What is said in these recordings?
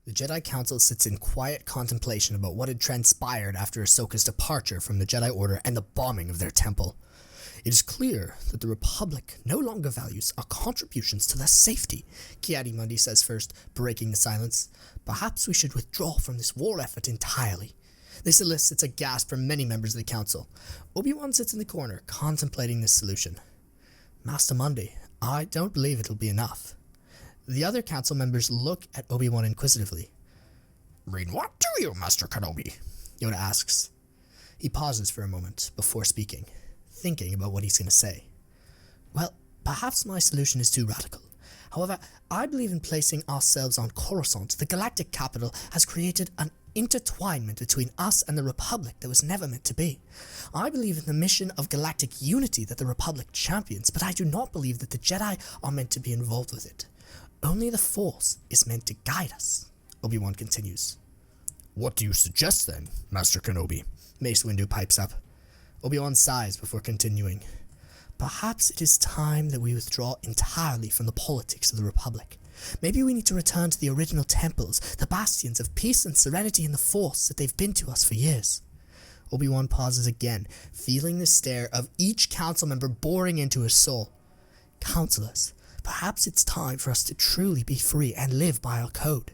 The Jedi Council sits in quiet contemplation about what had transpired after Ahsoka's departure from the Jedi Order and the bombing of their temple. It is clear that the Republic no longer values our contributions to their safety, Ki-Adi-Mundi says first, breaking the silence. Perhaps we should withdraw from this war effort entirely. This elicits a gasp from many members of the Council. Obi-Wan sits in the corner, contemplating this solution. Master Mundi, I don't believe it'll be enough. The other council members look at Obi-Wan inquisitively. Mean what to you, Master Kenobi? Yoda asks. He pauses for a moment before speaking, thinking about what he's going to say. Well, perhaps my solution is too radical. However, I believe in placing ourselves on Coruscant. The galactic capital has created an intertwinement between us and the Republic that was never meant to be. I believe in the mission of galactic unity that the Republic champions, but I do not believe that the Jedi are meant to be involved with it. Only the Force is meant to guide us, Obi-Wan continues. What do you suggest then, Master Kenobi? Mace Windu pipes up. Obi-Wan sighs before continuing. Perhaps it is time that we withdraw entirely from the politics of the Republic. Maybe we need to return to the original temples, the bastions of peace and serenity in the Force that they've been to us for years. Obi-Wan pauses again, feeling the stare of each council member boring into his soul. Counselors, perhaps it's time for us to truly be free and live by our code.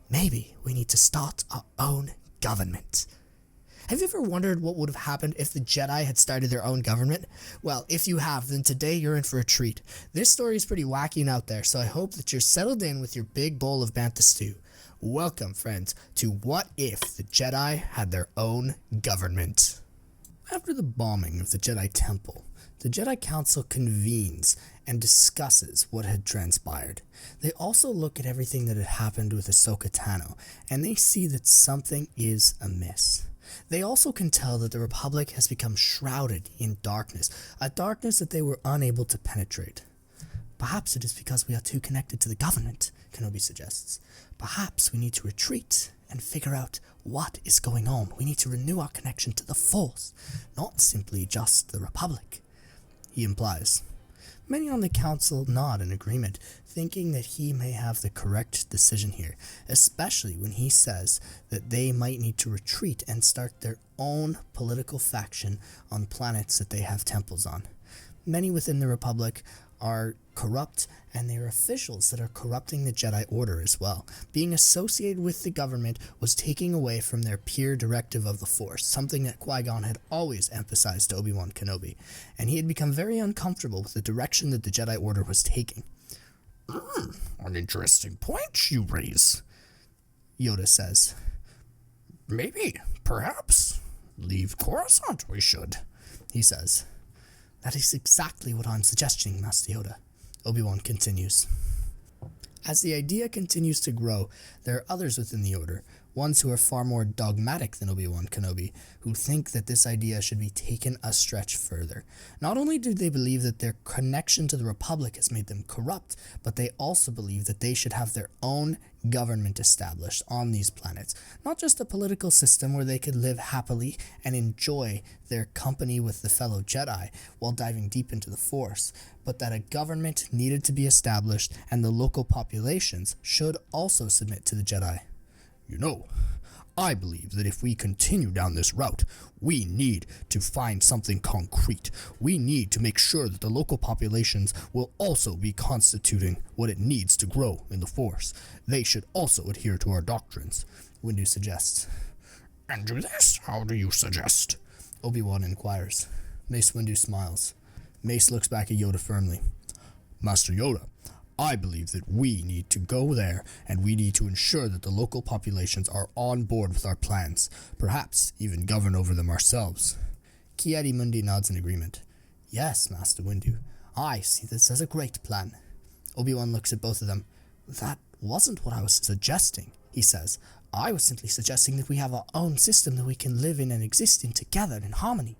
Maybe we need to start our own government. Have you ever wondered what would have happened if the Jedi had started their own government? Well, if you have, then today you're in for a treat. This story is pretty wacky and out there, so I hope that you're settled in with your big bowl of bantha stew. Welcome, friends, to What If the Jedi Had Their Own Government. After the bombing of the Jedi Temple, the Jedi Council convenes and discusses what had transpired. They also look at everything that had happened with Ahsoka Tano, and they see that something is amiss. They also can tell that the Republic has become shrouded in darkness, a darkness that they were unable to penetrate. Perhaps it is because we are too connected to the government, Kenobi suggests. Perhaps we need to retreat and figure out what is going on. We need to renew our connection to the Force, not simply just the Republic, he implies. Many on the council nod in agreement, thinking that he may have the correct decision here, especially when he says that they might need to retreat and start their own political faction on planets that they have temples on. Many within the Republic are corrupt, and they are officials that are corrupting the Jedi Order as well. Being associated with the government was taking away from their pure directive of the Force, something that Qui-Gon had always emphasized to Obi-Wan Kenobi, and he had become very uncomfortable with the direction that the Jedi Order was taking. An interesting point you raise, Yoda says. Maybe, perhaps, leave Coruscant we should, he says. That is exactly what I'm suggesting, Master Yoda, Obi-Wan continues. As the idea continues to grow, there are others within the Order, ones who are far more dogmatic than Obi-Wan Kenobi, who think that this idea should be taken a stretch further. Not only do they believe that their connection to the Republic has made them corrupt, but they also believe that they should have their own government established on these planets. Not just a political system where they could live happily and enjoy their company with the fellow Jedi while diving deep into the Force, but that a government needed to be established and the local populations should also submit to the Jedi. You know, I believe that if we continue down this route, we need to find something concrete. We need to make sure that the local populations will also be constituting what it needs to grow in the Force. They should also adhere to our doctrines, Windu suggests. And do this? How do you suggest? Obi-Wan inquires. Mace Windu smiles. Mace looks back at Yoda firmly. Master Yoda, I believe that we need to go there, and we need to ensure that the local populations are on board with our plans, perhaps even govern over them ourselves. Ki-Adi-Mundi nods in agreement. Yes, Master Windu, I see this as a great plan. Obi-Wan looks at both of them. That wasn't what I was suggesting, he says. I was simply suggesting that we have our own system that we can live in and exist in together in harmony.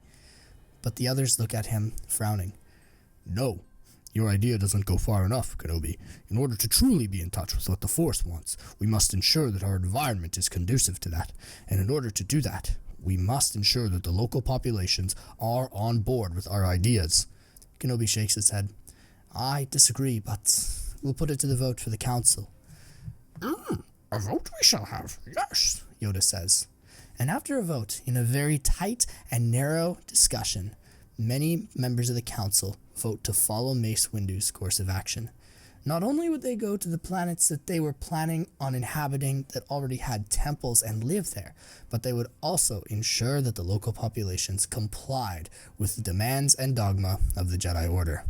But the others look at him, frowning. No. Your idea doesn't go far enough, Kenobi. In order to truly be in touch with what the Force wants, we must ensure that our environment is conducive to that. And in order to do that, we must ensure that the local populations are on board with our ideas. Kenobi shakes his head. I disagree, but we'll put it to the vote for the Council. A vote we shall have, yes, Yoda says. And after a vote, in a very tight and narrow discussion, many members of the council vote to follow Mace Windu's course of action. Not only would they go to the planets that they were planning on inhabiting that already had temples and lived there, but they would also ensure that the local populations complied with the demands and dogma of the Jedi Order.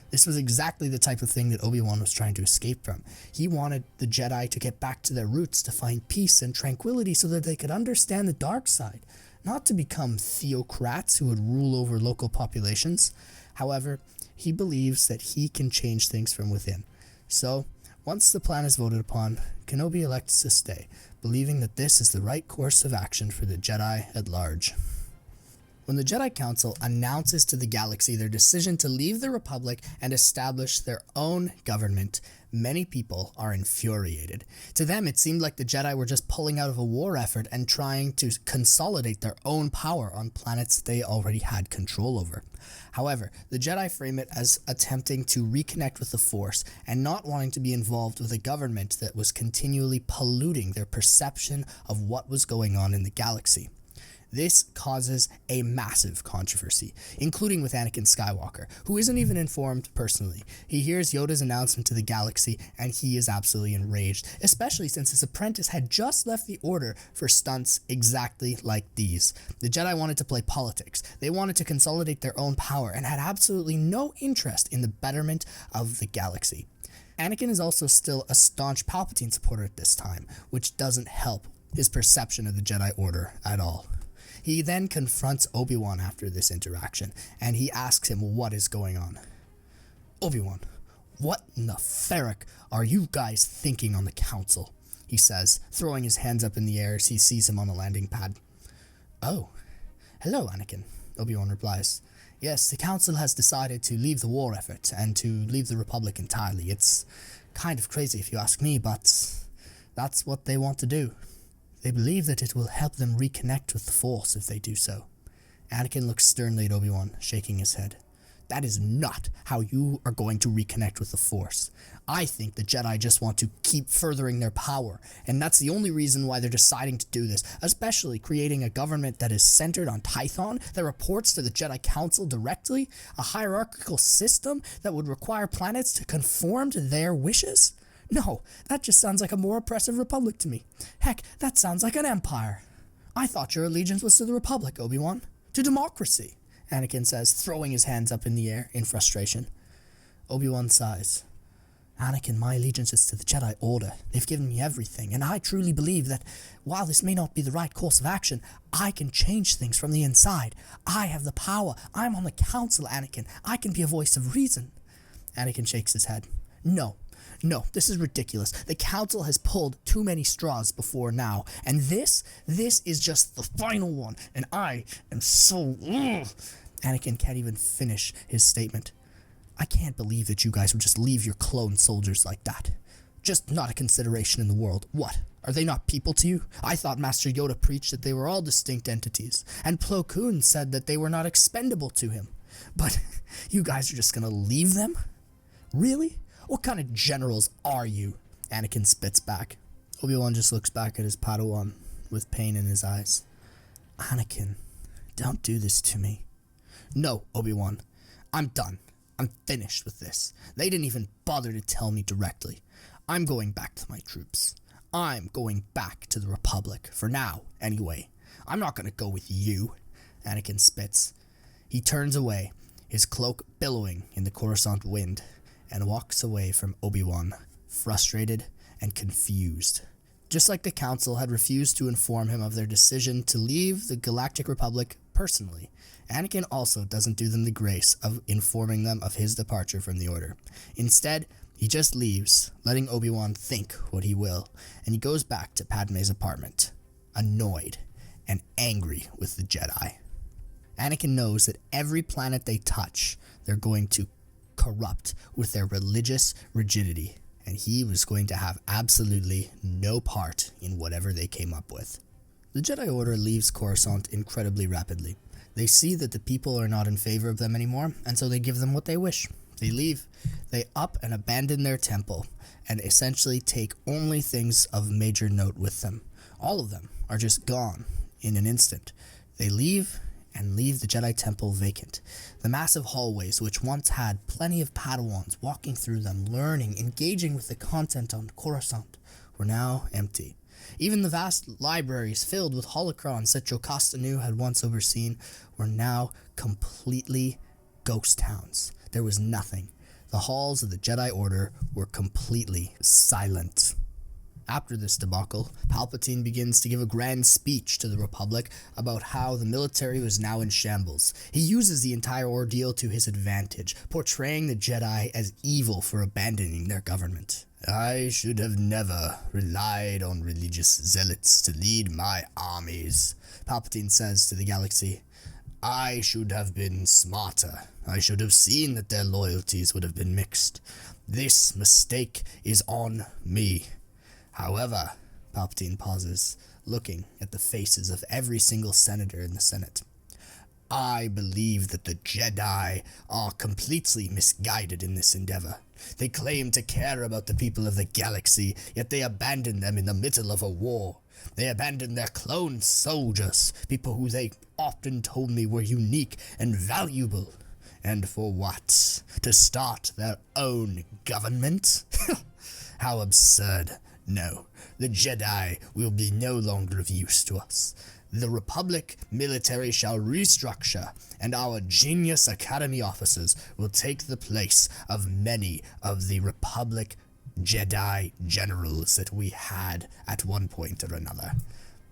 This was exactly the type of thing that Obi-Wan was trying to escape from. He wanted the Jedi to get back to their roots, to find peace and tranquility so that they could understand the dark side, not to become theocrats who would rule over local populations. However, he believes that he can change things from within. So, once the plan is voted upon, Kenobi elects to stay, believing that this is the right course of action for the Jedi at large. When the Jedi Council announces to the galaxy their decision to leave the Republic and establish their own government, many people are infuriated. To them, it seemed like the Jedi were just pulling out of a war effort and trying to consolidate their own power on planets they already had control over. However, the Jedi frame it as attempting to reconnect with the Force and not wanting to be involved with a government that was continually polluting their perception of what was going on in the galaxy. This causes a massive controversy, including with Anakin Skywalker, who isn't even informed personally. He hears Yoda's announcement to the galaxy, and he is absolutely enraged, especially since his apprentice had just left the Order for stunts exactly like these. The Jedi wanted to play politics. They wanted to consolidate their own power, and had absolutely no interest in the betterment of the galaxy. Anakin is also still a staunch Palpatine supporter at this time, which doesn't help his perception of the Jedi Order at all. He then confronts Obi-Wan after this interaction, and he asks him what is going on. "Obi-Wan, what in the ferric are you guys thinking on the council?" he says, throwing his hands up in the air as he sees him on the landing pad. "Oh, hello, Anakin," Obi-Wan replies. "Yes, the council has decided to leave the war effort and to leave the Republic entirely. It's kind of crazy if you ask me, but that's what they want to do. They believe that it will help them reconnect with the Force if they do so." Anakin looks sternly at Obi-Wan, shaking his head. "That is not how you are going to reconnect with the Force. I think the Jedi just want to keep furthering their power, and that's the only reason why they're deciding to do this, especially creating a government that is centered on Tython, that reports to the Jedi Council directly, a hierarchical system that would require planets to conform to their wishes. No, that just sounds like a more oppressive republic to me. Heck, that sounds like an empire. I thought your allegiance was to the Republic, Obi-Wan. To democracy," Anakin says, throwing his hands up in the air in frustration. Obi-Wan sighs. "Anakin, my allegiance is to the Jedi Order. They've given me everything, and I truly believe that while this may not be the right course of action, I can change things from the inside. I have the power. I'm on the council, Anakin. I can be a voice of reason." Anakin shakes his head. No, this is ridiculous. The council has pulled too many straws before now, and this is just the final one, and I am so... Anakin can't even finish his statement. "I can't believe that you guys would just leave your clone soldiers like that. Just not a consideration in the world. What? Are they not people to you? I thought Master Yoda preached that they were all distinct entities, and Plo Koon said that they were not expendable to him. But you guys are just gonna leave them? Really? What kind of generals are you?" Anakin spits back. Obi-Wan just looks back at his Padawan with pain in his eyes. "Anakin, don't do this to me." "No, Obi-Wan. I'm done. I'm finished with this. They didn't even bother to tell me directly. I'm going back to my troops. I'm going back to the Republic, for now, anyway. I'm not going to go with you." Anakin spits. He turns away, his cloak billowing in the Coruscant wind, and walks away from Obi-Wan, frustrated and confused. Just like the Council had refused to inform him of their decision to leave the Galactic Republic personally, Anakin also doesn't do them the grace of informing them of his departure from the Order. Instead, he just leaves, letting Obi-Wan think what he will, and he goes back to Padme's apartment, annoyed and angry with the Jedi. Anakin knows that every planet they touch, they're going to corrupt with their religious rigidity, and he was going to have absolutely no part in whatever they came up with. The Jedi Order leaves Coruscant incredibly rapidly. They see that the people are not in favor of them anymore, and so they give them what they wish. They leave, they up and abandon their temple, and essentially take only things of major note with them. All of them are just gone in an instant. They leave and leave the Jedi Temple vacant. The massive hallways, which once had plenty of Padawans walking through them, learning, engaging with the content on Coruscant, were now empty. Even the vast libraries filled with holocrons that Jocasta Nu had once overseen were now completely ghost towns. There was nothing. The halls of the Jedi Order were completely silent. After this debacle, Palpatine begins to give a grand speech to the Republic about how the military was now in shambles. He uses the entire ordeal to his advantage, portraying the Jedi as evil for abandoning their government. I should have never relied on religious zealots to lead my armies, Palpatine says to the galaxy. I should have been smarter. I should have seen that their loyalties would have been mixed. This mistake is on me. However, Palpatine pauses, looking at the faces of every single senator in the Senate. I believe that the Jedi are completely misguided in this endeavor. They claim to care about the people of the galaxy, yet they abandon them in the middle of a war. They abandoned their clone soldiers, people who they often told me were unique and valuable. And for what? To start their own government? How absurd. No, the Jedi will be no longer of use to us. The Republic military shall restructure, and our genius Academy officers will take the place of many of the Republic Jedi generals that we had at one point or another.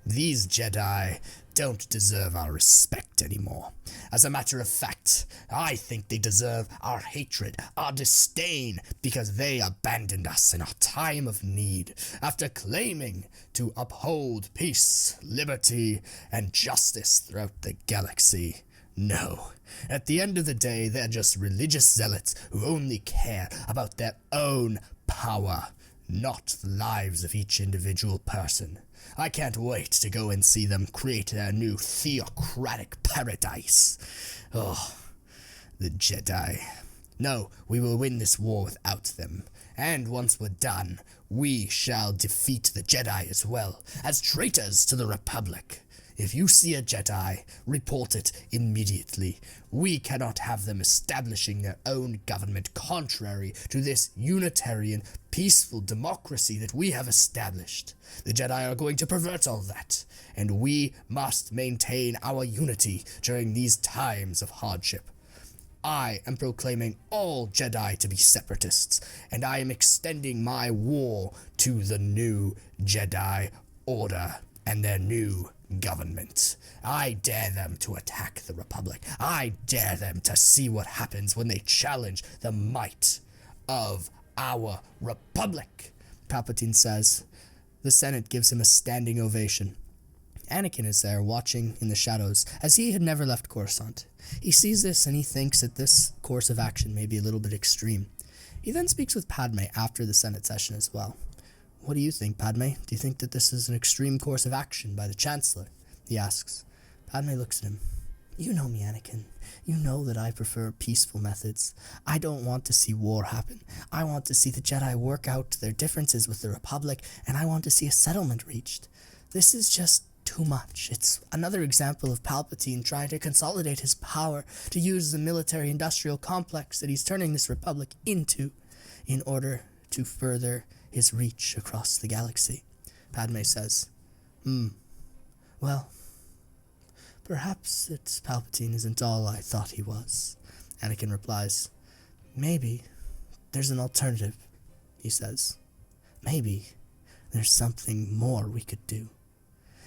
These Jedi don't deserve our respect anymore. As a matter of fact, I think they deserve our hatred, our disdain, because they abandoned us in our time of need, after claiming to uphold peace, liberty, and justice throughout the galaxy. No, at the end of the day, they're just religious zealots who only care about their own power, not the lives of each individual person. I can't wait to go and see them create their new theocratic paradise. Oh, the Jedi. No, we will win this war without them. And once we're done, we shall defeat the Jedi as well, as traitors to the Republic. If you see a Jedi, report it immediately. We cannot have them establishing their own government contrary to this unitarian, peaceful democracy that we have established. The Jedi are going to pervert all that, and we must maintain our unity during these times of hardship. I am proclaiming all Jedi to be separatists, and I am extending my war to the new Jedi Order and their new government. I dare them to attack the Republic. I dare them to see what happens when they challenge the might of our Republic, Palpatine says. The Senate gives him a standing ovation. Anakin is there, watching in the shadows, as he had never left Coruscant. He sees this and he thinks that this course of action may be a little bit extreme. He then speaks with Padme after the Senate session as well. What do you think, Padme? Do you think that this is an extreme course of action by the Chancellor? He asks. Padme looks at him. You know me, Anakin. You know that I prefer peaceful methods. I don't want to see war happen. I want to see the Jedi work out their differences with the Republic, and I want to see a settlement reached. This is just too much. It's another example of Palpatine trying to consolidate his power, to use the military-industrial complex that he's turning this Republic into in order to further his reach across the galaxy. Padme says, well, perhaps that Palpatine isn't all I thought he was. Anakin replies, maybe there's an alternative, he says. Maybe there's something more we could do.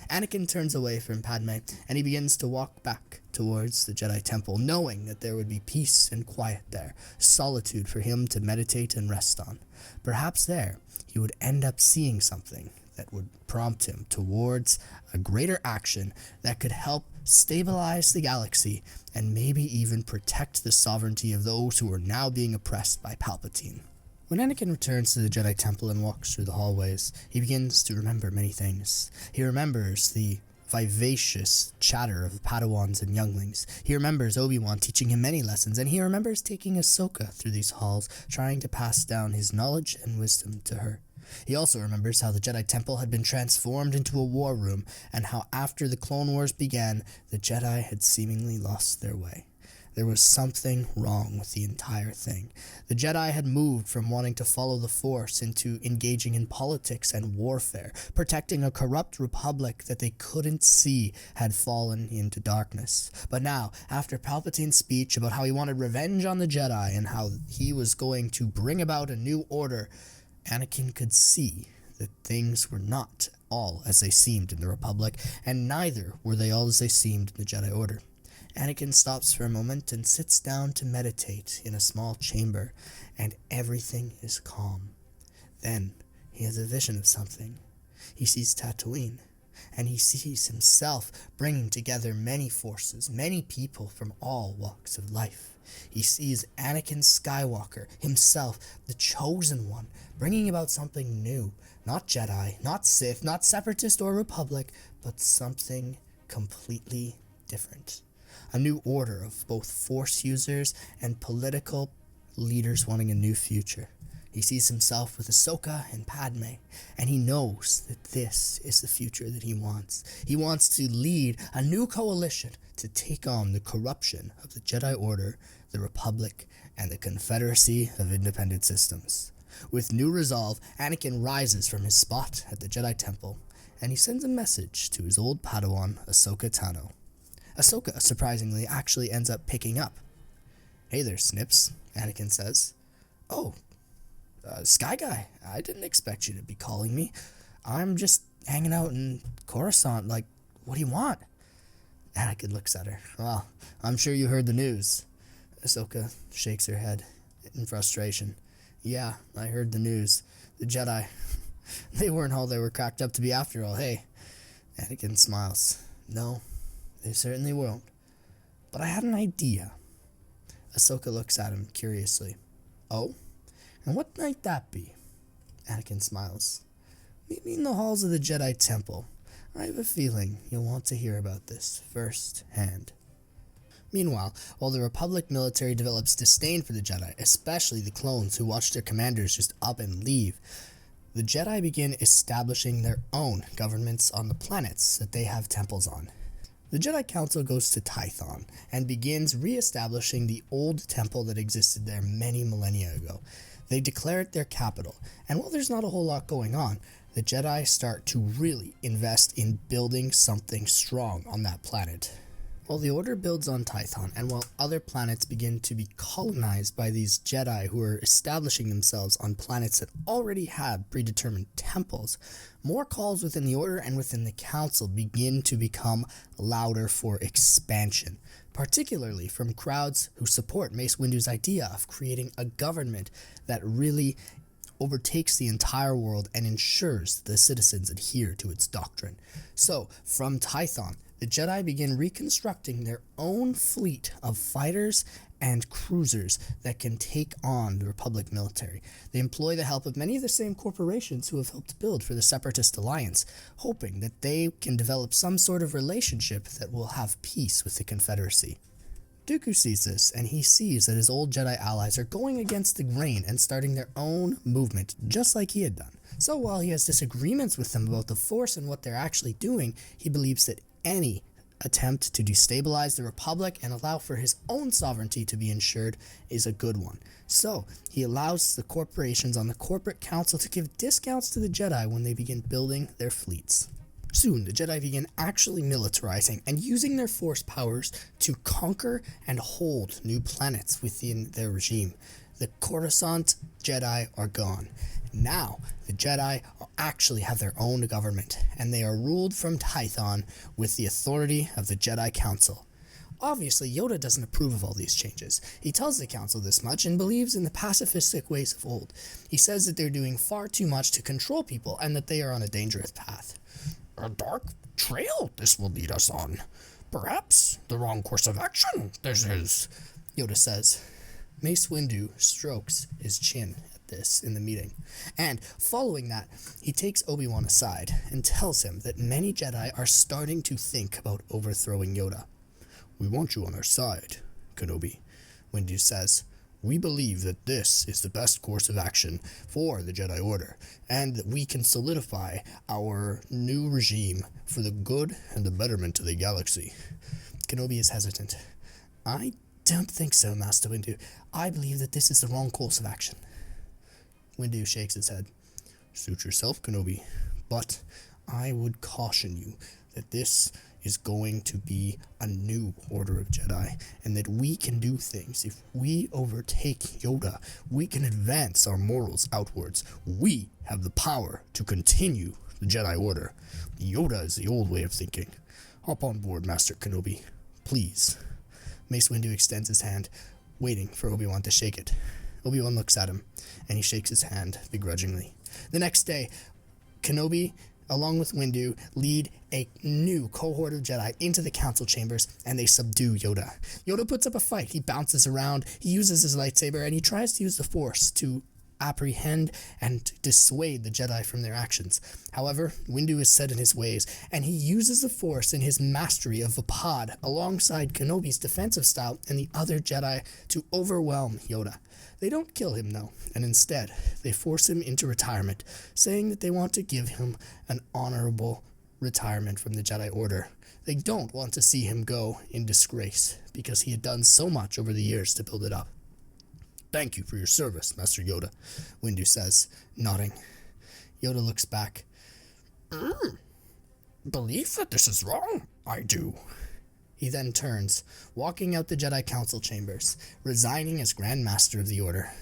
Anakin turns away from Padme, and he begins to walk back towards the Jedi Temple, knowing that there would be peace and quiet there, solitude for him to meditate and rest on. Perhaps there he would end up seeing something that would prompt him towards a greater action that could help stabilize the galaxy and maybe even protect the sovereignty of those who are now being oppressed by Palpatine. When Anakin returns to the Jedi Temple and walks through the hallways, he begins to remember many things. He remembers the vivacious chatter of Padawans and younglings. He remembers Obi-Wan teaching him many lessons, and he remembers taking Ahsoka through these halls, trying to pass down his knowledge and wisdom to her. He also remembers how the Jedi Temple had been transformed into a war room, and how after the Clone Wars began, the Jedi had seemingly lost their way. There was something wrong with the entire thing. The Jedi had moved from wanting to follow the Force into engaging in politics and warfare, protecting a corrupt republic that they couldn't see had fallen into darkness. But now, after Palpatine's speech about how he wanted revenge on the Jedi and how he was going to bring about a new order, Anakin could see that things were not all as they seemed in the Republic, and neither were they all as they seemed in the Jedi Order. Anakin stops for a moment and sits down to meditate in a small chamber, and everything is calm. Then he has a vision of something. He sees Tatooine, and he sees himself bringing together many forces, many people from all walks of life. He sees Anakin Skywalker, himself, the chosen one, bringing about something new. Not Jedi, not Sith, not Separatist or Republic, but something completely different. A new order of both Force users and political leaders wanting a new future. He sees himself with Ahsoka and Padme, and he knows that this is the future that he wants. He wants to lead a new coalition to take on the corruption of the Jedi Order, the Republic, and the Confederacy of Independent Systems. With new resolve, Anakin rises from his spot at the Jedi Temple, and he sends a message to his old Padawan, Ahsoka Tano. Ahsoka, surprisingly, actually ends up picking up. "Hey there, Snips," Anakin says. "Oh, Sky Guy, I didn't expect you to be calling me. I'm just hanging out in Coruscant, like, what do you want?" Anakin looks at her. "Well, I'm sure you heard the news." Ahsoka shakes her head in frustration. "Yeah, I heard the news. The Jedi, they weren't all they were cracked up to be after all, hey?" Anakin smiles. "No, they certainly weren't. But I had an idea." Ahsoka looks at him curiously. "Oh? And what might that be?" Anakin smiles. "Meet me in the halls of the Jedi Temple. I have a feeling you'll want to hear about this firsthand." Meanwhile, while the Republic military develops disdain for the Jedi, especially the clones who watch their commanders just up and leave, the Jedi begin establishing their own governments on the planets that they have temples on. The Jedi Council goes to Tython and begins re-establishing the old temple that existed there many millennia ago. They declare it their capital, and while there's not a whole lot going on, the Jedi start to really invest in building something strong on that planet. While the Order builds on Tython, and while other planets begin to be colonized by these Jedi who are establishing themselves on planets that already had predetermined temples, more calls within the Order and within the Council begin to become louder for expansion, particularly from crowds who support Mace Windu's idea of creating a government that really overtakes the entire world and ensures that the citizens adhere to its doctrine. So, from Tython, the Jedi begin reconstructing their own fleet of fighters and cruisers that can take on the Republic military. They employ the help of many of the same corporations who have helped build for the Separatist Alliance, hoping that they can develop some sort of relationship that will have peace with the Confederacy. Dooku sees this, and he sees that his old Jedi allies are going against the grain and starting their own movement, just like he had done. So while he has disagreements with them about the Force and what they're actually doing, he believes that any attempt to destabilize the Republic and allow for his own sovereignty to be ensured is a good one. So, he allows the corporations on the corporate council to give discounts to the Jedi when they begin building their fleets. Soon, the Jedi begin actually militarizing and using their Force powers to conquer and hold new planets within their regime. The Coruscant Jedi are gone. Now, the Jedi actually have their own government, and they are ruled from Tython with the authority of the Jedi Council. Obviously, Yoda doesn't approve of all these changes. He tells the Council this much and believes in the pacifistic ways of old. He says that they're doing far too much to control people and that they are on a dangerous path. "A dark trail this will lead us on. Perhaps the wrong course of action this is," Yoda says. Mace Windu strokes his chin at this in the meeting. And following that, he takes Obi-Wan aside and tells him that many Jedi are starting to think about overthrowing Yoda. "We want you on our side, Kenobi," Windu says. "We believe that this is the best course of action for the Jedi Order, and that we can solidify our new regime for the good and the betterment of the galaxy." Kenobi is hesitant. "I don't think so, Master Windu. I believe that this is the wrong course of action." Windu shakes his head. "Suit yourself, Kenobi, but I would caution you that this is going to be a new order of Jedi, and that we can do things. If we overtake Yoda, we can advance our morals outwards. We have the power to continue the Jedi Order. Yoda is the old way of thinking. Hop on board, Master Kenobi, please." Mace Windu extends his hand, waiting for Obi-Wan to shake it. Obi-Wan looks at him, and he shakes his hand begrudgingly. The next day, Kenobi, along with Windu, lead a new cohort of Jedi into the council chambers, and they subdue Yoda. Yoda puts up a fight. He bounces around, he uses his lightsaber, and he tries to use the Force to apprehend and dissuade the Jedi from their actions. However, Windu is set in his ways, and he uses the Force in his mastery of Vapad alongside Kenobi's defensive style and the other Jedi to overwhelm Yoda. They don't kill him, though, and instead, they force him into retirement, saying that they want to give him an honorable retirement from the Jedi Order. They don't want to see him go in disgrace, because he had done so much over the years to build it up. "Thank you for your service, Master Yoda," Windu says, nodding. Yoda looks back. "Believe that this is wrong? I do." He then turns, walking out the Jedi Council chambers, resigning as Grand Master of the Order.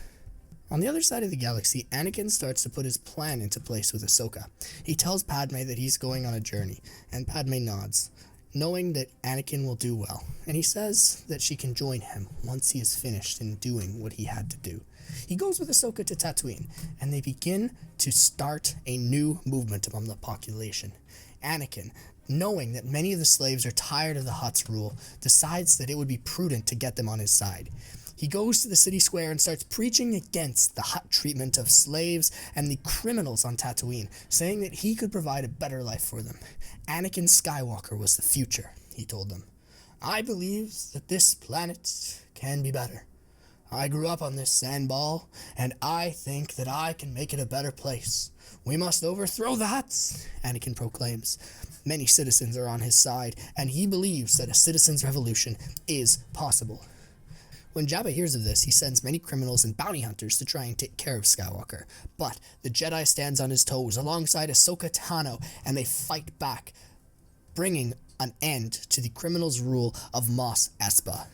On the other side of the galaxy, Anakin starts to put his plan into place with Ahsoka. He tells Padme that he's going on a journey, and Padme nods, knowing that Anakin will do well, and he says that she can join him once he is finished in doing what he had to do. He goes with Ahsoka to Tatooine, and they begin to start a new movement among the population. Anakin, knowing that many of the slaves are tired of the Hutt's rule, decides that it would be prudent to get them on his side. He goes to the city square and starts preaching against the Hutt treatment of slaves and the criminals on Tatooine, saying that he could provide a better life for them. Anakin Skywalker was the future, he told them. "I believe that this planet can be better. I grew up on this sandball, and I think that I can make it a better place. We must overthrow the Hutts," Anakin proclaims. Many citizens are on his side, and he believes that a citizens' revolution is possible. When Jabba hears of this, he sends many criminals and bounty hunters to try and take care of Skywalker. But the Jedi stands on his toes alongside Ahsoka Tano, and they fight back, bringing an end to the criminals' rule of Mos Espa.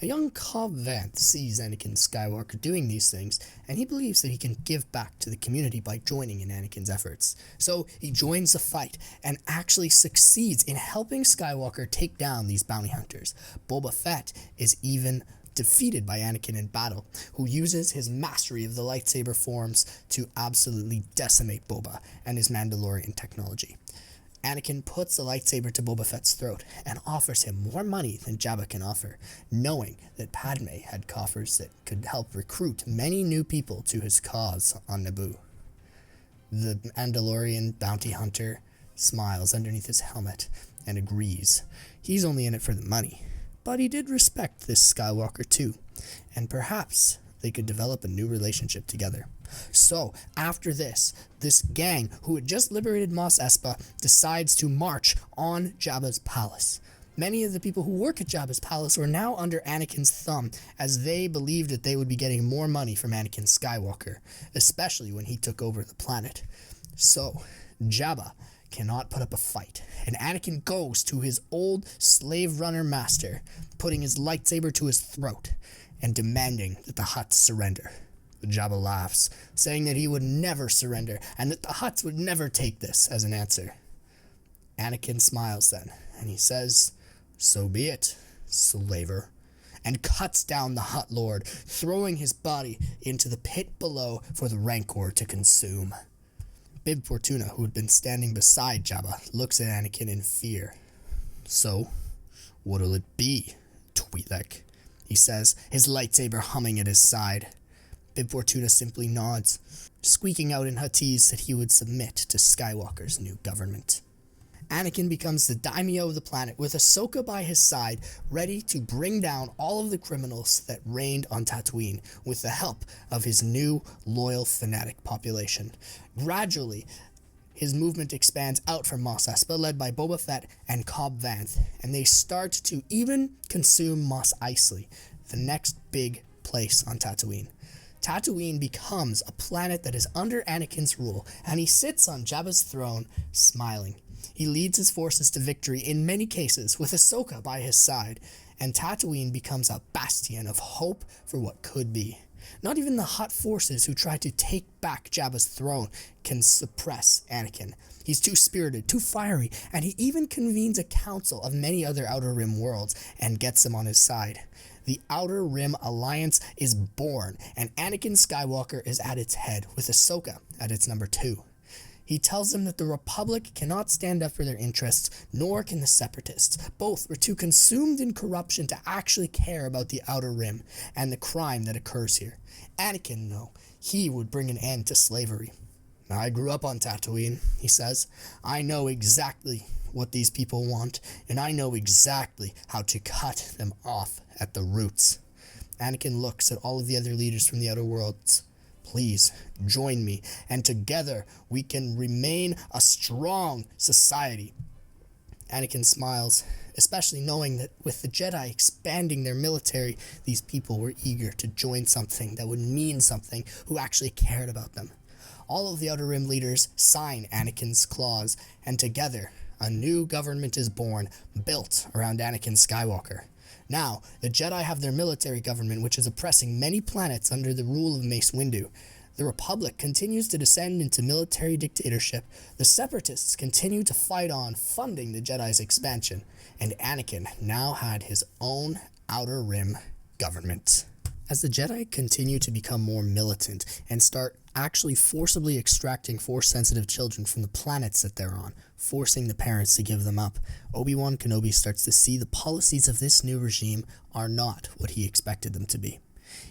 A young Cobb Vanth sees Anakin Skywalker doing these things, and he believes that he can give back to the community by joining in Anakin's efforts. So he joins the fight, and actually succeeds in helping Skywalker take down these bounty hunters. Boba Fett is even defeated by Anakin in battle, who uses his mastery of the lightsaber forms to absolutely decimate Boba and his Mandalorian technology. Anakin puts the lightsaber to Boba Fett's throat and offers him more money than Jabba can offer, knowing that Padme had coffers that could help recruit many new people to his cause on Naboo. The Mandalorian bounty hunter smiles underneath his helmet and agrees. He's only in it for the money, but he did respect this Skywalker too, and perhaps they could develop a new relationship together. So, after this gang, who had just liberated Mos Espa, decides to march on Jabba's palace. Many of the people who work at Jabba's palace were now under Anakin's thumb, as they believed that they would be getting more money from Anakin Skywalker, especially when he took over the planet. So, Jabba cannot put up a fight, and Anakin goes to his old slave runner master, putting his lightsaber to his throat and demanding that the Hutts surrender. Jabba laughs, saying that he would never surrender and that the Hutts would never take this as an answer. Anakin smiles then, and he says, "So be it, slaver," and cuts down the Hutt Lord, throwing his body into the pit below for the Rancor to consume. Bib Fortuna, who had been standing beside Jabba, looks at Anakin in fear. "So, what'll it be, Twi'lek?" he says, his lightsaber humming at his side. Bib Fortuna simply nods, squeaking out in Huttese that he would submit to Skywalker's new government. Anakin becomes the daimyo of the planet, with Ahsoka by his side, ready to bring down all of the criminals that reigned on Tatooine with the help of his new, loyal, fanatic population. Gradually, his movement expands out from Mos Espa, led by Boba Fett and Cobb Vanth, and they start to even consume Mos Eisley, the next big place on Tatooine. Tatooine becomes a planet that is under Anakin's rule, and he sits on Jabba's throne, smiling. He leads his forces to victory in many cases, with Ahsoka by his side, and Tatooine becomes a bastion of hope for what could be. Not even the Hutt forces who try to take back Jabba's throne can suppress Anakin. He's too spirited, too fiery, and he even convenes a council of many other Outer Rim worlds and gets them on his side. The Outer Rim Alliance is born, and Anakin Skywalker is at its head, with Ahsoka at its number 2. He tells them that the Republic cannot stand up for their interests, nor can the Separatists. Both were too consumed in corruption to actually care about the Outer Rim and the crime that occurs here. Anakin, though, he would bring an end to slavery. I grew up on Tatooine, he says. I know exactly what these people want, and I know exactly how to cut them off at the roots. Anakin looks at all of the other leaders from the Outer Worlds. Please join me, and together we can remain a strong society. Anakin smiles, especially knowing that with the Jedi expanding their military, these people were eager to join something that would mean something, who actually cared about them. All of the Outer Rim leaders sign Anakin's clause, and together a new government is born, built around Anakin Skywalker. Now, the Jedi have their military government, which is oppressing many planets under the rule of Mace Windu. The Republic continues to descend into military dictatorship. The Separatists continue to fight on, funding the Jedi's expansion. And Anakin now had his own Outer Rim government. As the Jedi continue to become more militant and start actually forcibly extracting Force-sensitive children from the planets that they're on, forcing the parents to give them up, Obi-Wan Kenobi starts to see the policies of this new regime are not what he expected them to be.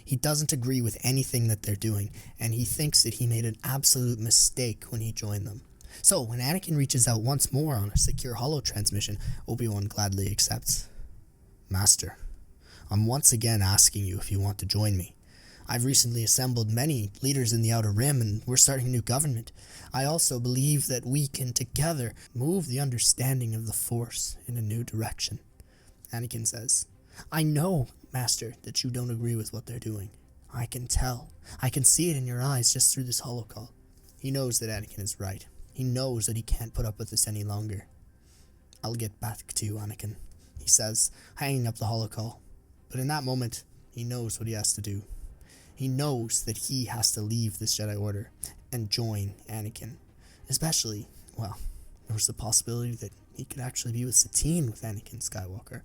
He doesn't agree with anything that they're doing, and he thinks that he made an absolute mistake when he joined them. So, when Anakin reaches out once more on a secure holo transmission, Obi-Wan gladly accepts. Master, I'm once again asking you if you want to join me. I've recently assembled many leaders in the Outer Rim, and we're starting a new government. I also believe that we can together move the understanding of the Force in a new direction. Anakin says, I know, Master, that you don't agree with what they're doing. I can tell. I can see it in your eyes just through this holocall. He knows that Anakin is right. He knows that he can't put up with this any longer. I'll get back to you, Anakin, he says, hanging up the holocall. But in that moment, he knows what he has to do. He knows that he has to leave this Jedi Order and join Anakin. Especially, well, there was the possibility that he could actually be with Satine with Anakin Skywalker,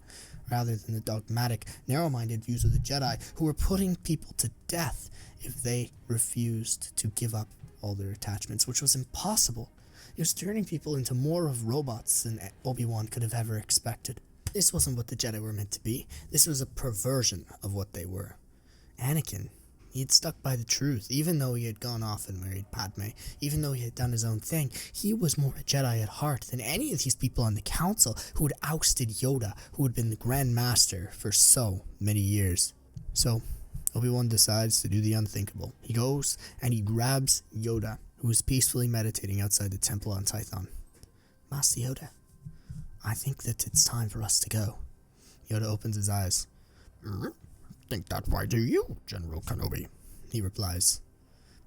rather than the dogmatic, narrow-minded views of the Jedi who were putting people to death if they refused to give up all their attachments, which was impossible. It was turning people into more of robots than Obi-Wan could have ever expected. This wasn't what the Jedi were meant to be. This was a perversion of what they were. Anakin, he had stuck by the truth, even though he had gone off and married Padme, even though he had done his own thing. He was more a Jedi at heart than any of these people on the Council who had ousted Yoda, who had been the Grand Master for so many years. So, Obi-Wan decides to do the unthinkable. He goes and he grabs Yoda, who is peacefully meditating outside the temple on Tython. Master Yoda, I think that it's time for us to go. Yoda opens his eyes. Think that way do you, General Kenobi, he replies.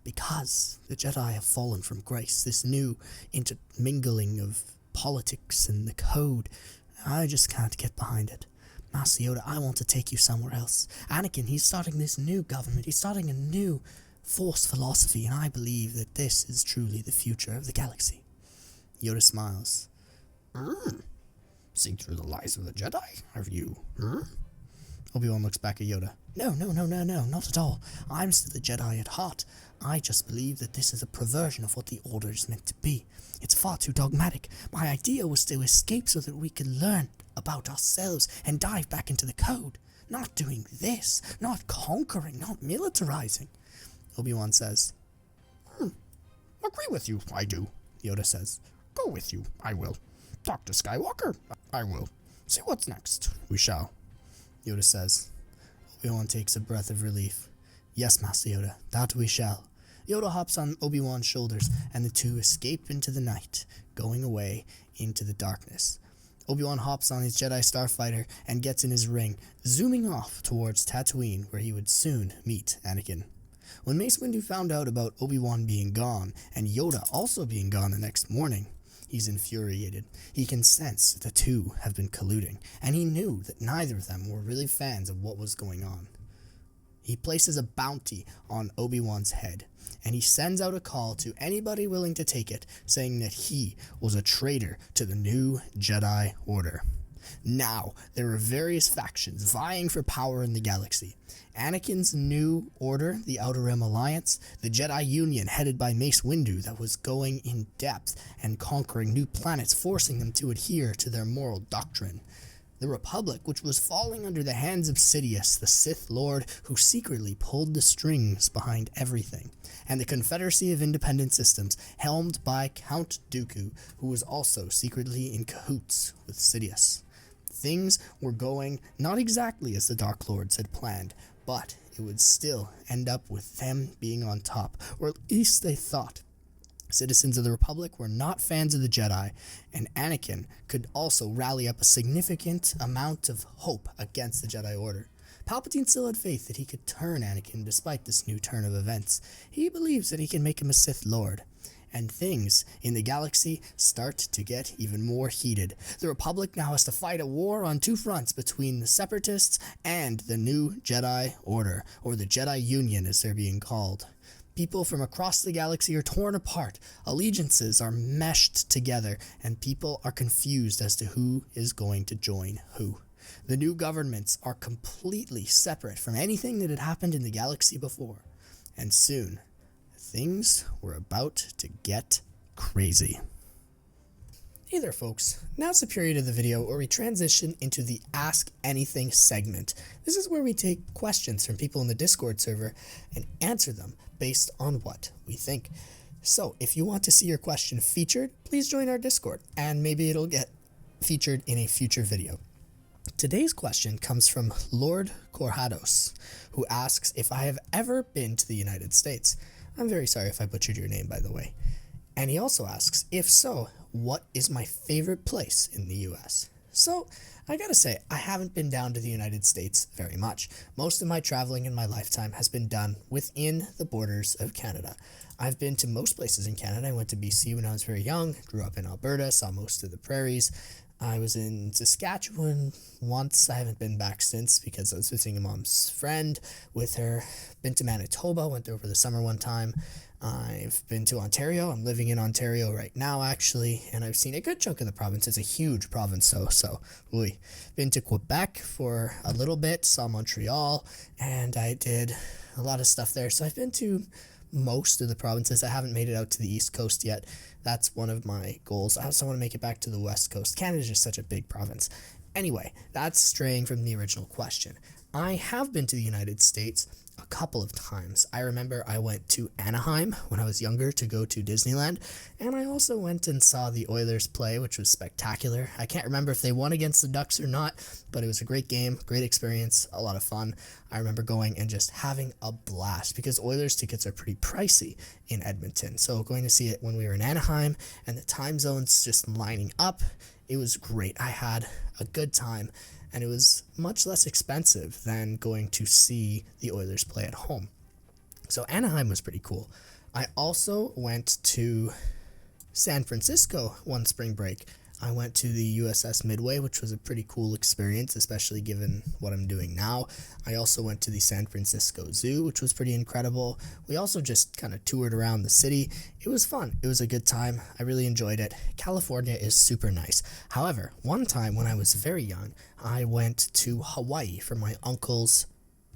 Because the Jedi have fallen from grace, this new intermingling of politics and the code, I just can't get behind it. Master Yoda, I want to take you somewhere else. Anakin, he's starting this new government, he's starting a new Force philosophy, and I believe that this is truly the future of the galaxy. Yoda smiles. See through the lies of the Jedi, have you? Obi-Wan looks back at Yoda. No, not at all. I'm still a Jedi at heart. I just believe that this is a perversion of what the Order is meant to be. It's far too dogmatic. My idea was to escape so that we could learn about ourselves and dive back into the code. Not doing this, not conquering, not militarizing. Obi-Wan says. Agree with you, I do, Yoda says. Go with you, I will. Talk to Skywalker, I will. See what's next, we shall. Yoda says. Obi-Wan takes a breath of relief. Yes, Master Yoda, that we shall. Yoda hops on Obi-Wan's shoulders, and the two escape into the night, going away into the darkness. Obi-Wan hops on his Jedi Starfighter and gets in his ring, zooming off towards Tatooine, where he would soon meet Anakin. When Mace Windu found out about Obi-Wan being gone, and Yoda also being gone the next morning, he's infuriated. He can sense that the two have been colluding, and he knew that neither of them were really fans of what was going on. He places a bounty on Obi-Wan's head, and he sends out a call to anybody willing to take it, saying that he was a traitor to the new Jedi Order. Now, there are various factions vying for power in the galaxy. Anakin's new order, the Outer Rim Alliance, the Jedi Union headed by Mace Windu that was going in depth and conquering new planets, forcing them to adhere to their moral doctrine. The Republic, which was falling under the hands of Sidious, the Sith Lord who secretly pulled the strings behind everything, and the Confederacy of Independent Systems, helmed by Count Dooku, who was also secretly in cahoots with Sidious. Things were going not exactly as the Dark Lords had planned, but it would still end up with them being on top, or at least they thought. Citizens of the Republic were not fans of the Jedi, and Anakin could also rally up a significant amount of hope against the Jedi Order. Palpatine still had faith that he could turn Anakin despite this new turn of events. He believes that he can make him a Sith Lord. And things in the galaxy start to get even more heated. The Republic now has to fight a war on two fronts between the Separatists and the new Jedi Order, or the Jedi Union as they're being called. People from across the galaxy are torn apart, allegiances are meshed together, and people are confused as to who is going to join who. The new governments are completely separate from anything that had happened in the galaxy before, and soon, things were about to get crazy. Hey there folks, now's the period of the video where we transition into the Ask Anything segment. This is where we take questions from people in the Discord server and answer them based on what we think. So if you want to see your question featured, please join our Discord and maybe it'll get featured in a future video. Today's question comes from Lord Corhados, who asks if I have ever been to the United States. I'm very sorry if I butchered your name, by the way. And he also asks, if so, what is my favorite place in the US? So, I gotta say, I haven't been down to the United States very much. Most of my traveling in my lifetime has been done within the borders of Canada. I've been to most places in Canada. I went to BC when I was very young, grew up in Alberta, saw most of the prairies. I was in Saskatchewan once. I haven't been back since because I was visiting a mom's friend with her. Been to Manitoba, went there over the summer one time. I've been to Ontario. I'm living in Ontario right now, actually, and I've seen a good chunk of the province. It's a huge province, Been to Quebec for a little bit, saw Montreal, and I did a lot of stuff there. So I've been to most of the provinces. I haven't made it out to the East Coast yet. That's one of my goals. I also want to make it back to the West Coast. Canada is just such a big province. Anyway, that's straying from the original question. I have been to the United States a couple of times. I remember I went to Anaheim when I was younger to go to Disneyland, and I also went and saw the Oilers play, which was spectacular. I can't remember if they won against the Ducks or not, but it was a great game, great experience, a lot of fun. I remember going and just having a blast because Oilers tickets are pretty pricey in Edmonton. So going to see it when we were in Anaheim and the time zones just lining up, it was great. I had a good time. And it was much less expensive than going to see the Oilers play at home. So Anaheim was pretty cool. I also went to San Francisco one spring break. I went to the USS Midway, which was a pretty cool experience, especially given what I'm doing now. I also went to the San Francisco Zoo, which was pretty incredible. We also just kind of toured around the city. It was fun. It was a good time. I really enjoyed it. California is super nice. However, one time when I was very young, I went to Hawaii for my uncle's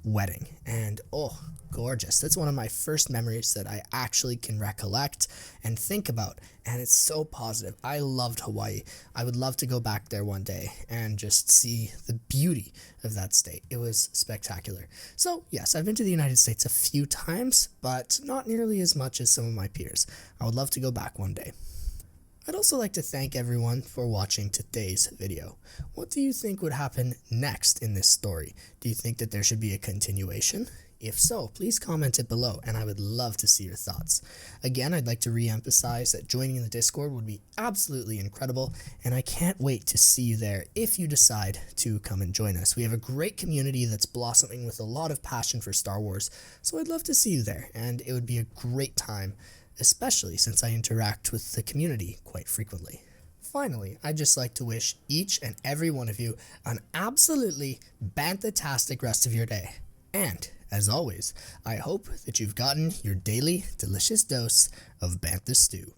wedding, and oh, gorgeous. That's one of my first memories that I actually can recollect and think about, and it's so positive. I loved Hawaii. I would love to go back there one day and just see the beauty of that state. It was spectacular. So yes, I've been to the United States a few times, but not nearly as much as some of my peers. I would love to go back one day. I'd also like to thank everyone for watching today's video. What do you think would happen next in this story? Do you think that there should be a continuation? If so, please comment it below, and I would love to see your thoughts. Again, I'd like to re-emphasize that joining in the Discord would be absolutely incredible, and I can't wait to see you there if you decide to come and join us. We have a great community that's blossoming with a lot of passion for Star Wars, so I'd love to see you there, and it would be a great time, especially since I interact with the community quite frequently. Finally, I'd just like to wish each and every one of you an absolutely bantha-tastic rest of your day. And, as always, I hope that you've gotten your daily delicious dose of Bantha Stew.